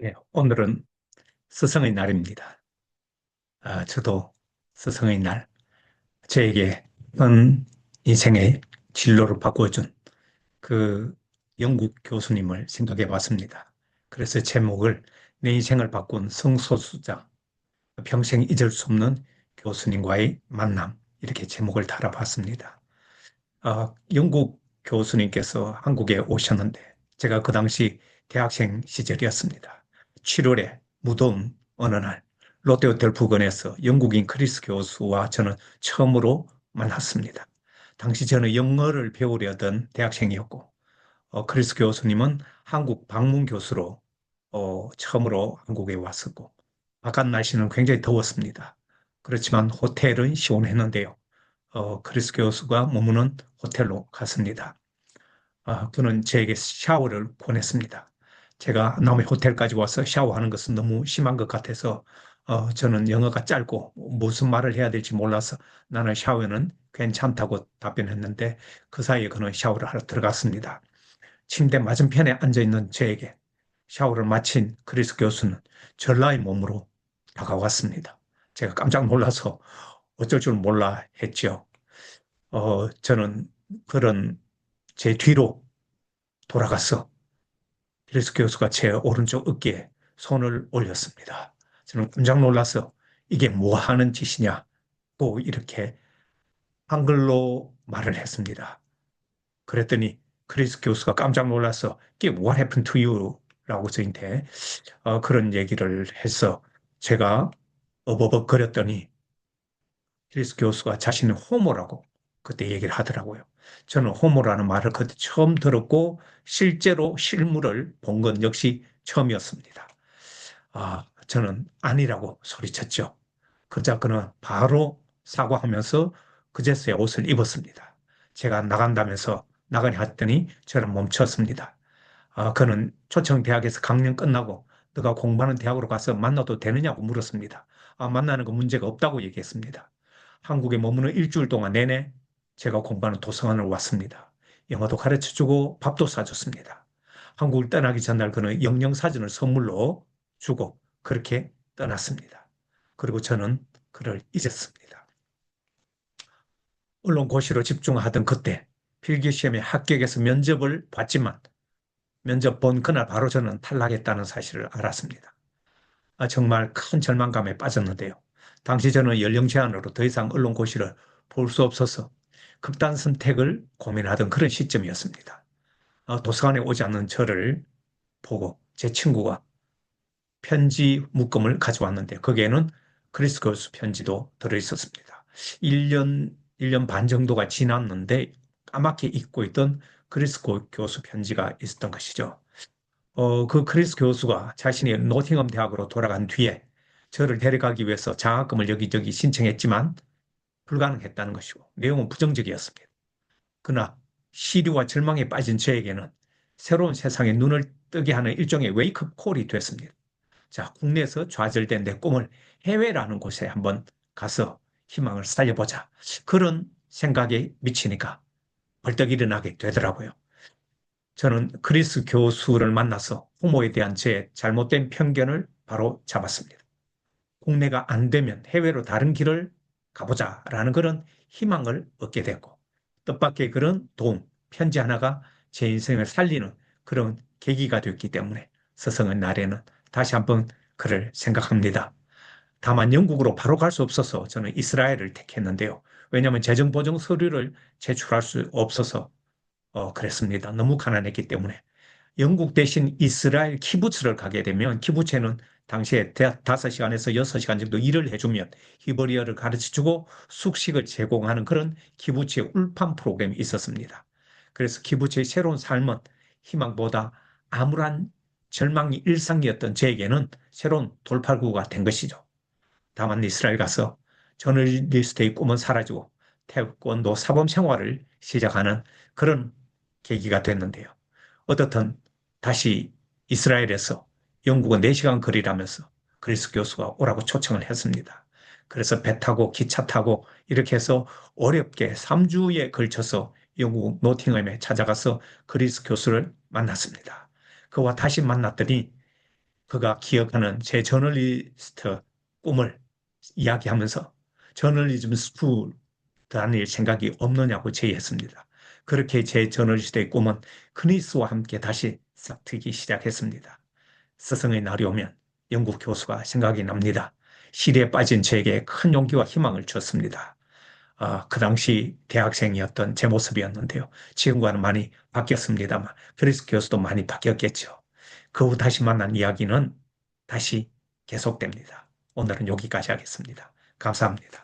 예, 오늘은 스승의 날입니다. 저도 스승의 날, 저에게 큰 인생의 진로를 바꿔준 그 영국 교수님을 생각해 봤습니다. 그래서 제목을 내 인생을 바꾼 성소수자, 평생 잊을 수 없는 교수님과의 만남, 이렇게 제목을 달아봤습니다. 영국 교수님께서 한국에 오셨는데, 제가 그 당시 대학생 시절이었습니다. 7월에 무더운 어느 날, 롯데호텔 부근에서 영국인 크리스 교수와 저는 처음으로 만났습니다. 당시 저는 영어를 배우려던 대학생이었고, 크리스 교수님은 한국 방문 교수로 처음으로 한국에 왔었고, 바깥 날씨는 굉장히 더웠습니다. 그렇지만 호텔은 시원했는데요. 크리스 교수가 머무는 호텔로 갔습니다. 그는 저에게 샤워를 권했습니다. 제가 남의 호텔까지 와서 샤워하는 것은 너무 심한 것 같아서 저는 영어가 짧고 무슨 말을 해야 될지 몰라서 나는 샤워는 괜찮다고 답변했는데 그 사이에 그는 샤워를 하러 들어갔습니다. 침대 맞은편에 앉아있는 저에게 샤워를 마친 크리스 교수는 전라의 몸으로 다가왔습니다. 제가 깜짝 놀라서 어쩔 줄 몰라 했죠. 저는 그런 제 뒤로 돌아가서 필리스 교수가 제 오른쪽 어깨에 손을 올렸습니다. 저는 깜짝 놀라서 이게 뭐 하는 짓이냐고 이렇게 한글로 말을 했습니다. 그랬더니 크리스 교수가 깜짝 놀라서 이게 What happened to you? 라고 저한테 그런 얘기를 해서 제가 어버벅거렸더니 크리스 교수가 자신은 호모라고 그때 얘기를 하더라고요. 저는 호모라는 말을 그때 처음 들었고 실제로 실물을 본 건 역시 처음이었습니다. 저는 아니라고 소리쳤죠. 그러자 그는 바로 사과하면서 그제서야 옷을 입었습니다. 제가 나간다면서 나가려 했더니 저는 멈췄습니다. 그는 초청 대학에서 강연 끝나고 너가 공부하는 대학으로 가서 만나도 되느냐고 물었습니다. 만나는 거 문제가 없다고 얘기했습니다. 한국에 머무는 일주일 동안 내내 제가 공부하는 도서관을 왔습니다. 영어도 가르쳐주고 밥도 사줬습니다. 한국을 떠나기 전날 그는 영영사진을 선물로 주고 그렇게 떠났습니다. 그리고 저는 그를 잊었습니다. 언론고시로 집중하던 그때 필기시험에 합격해서 면접을 봤지만 면접 본 그날 바로 저는 탈락했다는 사실을 알았습니다. 정말 큰 절망감에 빠졌는데요. 당시 저는 연령 제한으로 더 이상 언론고시를 볼 수 없어서 극단 선택을 고민하던 그런 시점이었습니다. 도서관에 오지 않는 저를 보고 제 친구가 편지 묶음을 가져왔는데 거기에는 크리스 교수 편지도 들어있었습니다. 1년 반 정도가 지났는데 까맣게 잊고 있던 크리스 교수 편지가 있었던 것이죠. 그 크리스 교수가 자신이 노팅엄 대학으로 돌아간 뒤에 저를 데려가기 위해서 장학금을 여기저기 신청했지만 불가능했다는 것이고 내용은 부정적이었습니다. 그러나 시류와 절망에 빠진 저에게는 새로운 세상에 눈을 뜨게 하는 일종의 웨이크업 콜이 됐습니다. 자, 국내에서 좌절된 내 꿈을 해외라는 곳에 한번 가서 희망을 살려보자. 그런 생각에 미치니까 벌떡 일어나게 되더라고요. 저는 크리스 교수를 만나서 부모에 대한 제 잘못된 편견을 바로 잡았습니다. 국내가 안 되면 해외로 다른 길을 가보자라는 그런 희망을 얻게 됐고, 뜻밖의 그런 도움, 편지 하나가 제 인생을 살리는 그런 계기가 됐기 때문에 스승의 날에는 다시 한번 그를 생각합니다. 다만 영국으로 바로 갈 수 없어서 저는 이스라엘을 택했는데요. 왜냐하면 재정 보증 서류를 제출할 수 없어서 그랬습니다. 너무 가난했기 때문에. 영국 대신 이스라엘 키부츠를 가게 되면 키부츠에는 당시에 5시간에서 6시간 정도 일을 해주면 히브리어를 가르쳐주고 숙식을 제공하는 그런 키부츠의 울판 프로그램이 있었습니다. 그래서 키부츠의 새로운 삶은 희망보다 암울한 절망이 일상이었던 저에게는 새로운 돌파구가 된 것이죠. 다만 이스라엘 가서 저널리스트의 꿈은 사라지고 태권도 사범 생활을 시작하는 그런 계기가 됐는데요. 어떻든 다시 이스라엘에서 영국은 4시간 거리라면서 그리스 교수가 오라고 초청을 했습니다. 그래서 배 타고 기차 타고 이렇게 해서 어렵게 3주에 걸쳐서 영국 노팅엄에 찾아가서 그리스 교수를 만났습니다. 그와 다시 만났더니 그가 기억하는 제 저널리스트 꿈을 이야기하면서 저널리즘 스쿨 다닐 생각이 없느냐고 제의했습니다. 그렇게 제 저널리스트의 꿈은 크니스와 함께 다시 싹트기 시작했습니다. 스승의 날이 오면 영국 교수가 생각이 납니다. 시리에 빠진 저에게 큰 용기와 희망을 줬습니다. 그 당시 대학생이었던 제 모습이었는데요. 지금과는 많이 바뀌었습니다만, 그리스 교수도 많이 바뀌었겠죠. 그 후 다시 만난 이야기는 다시 계속됩니다. 오늘은 여기까지 하겠습니다. 감사합니다.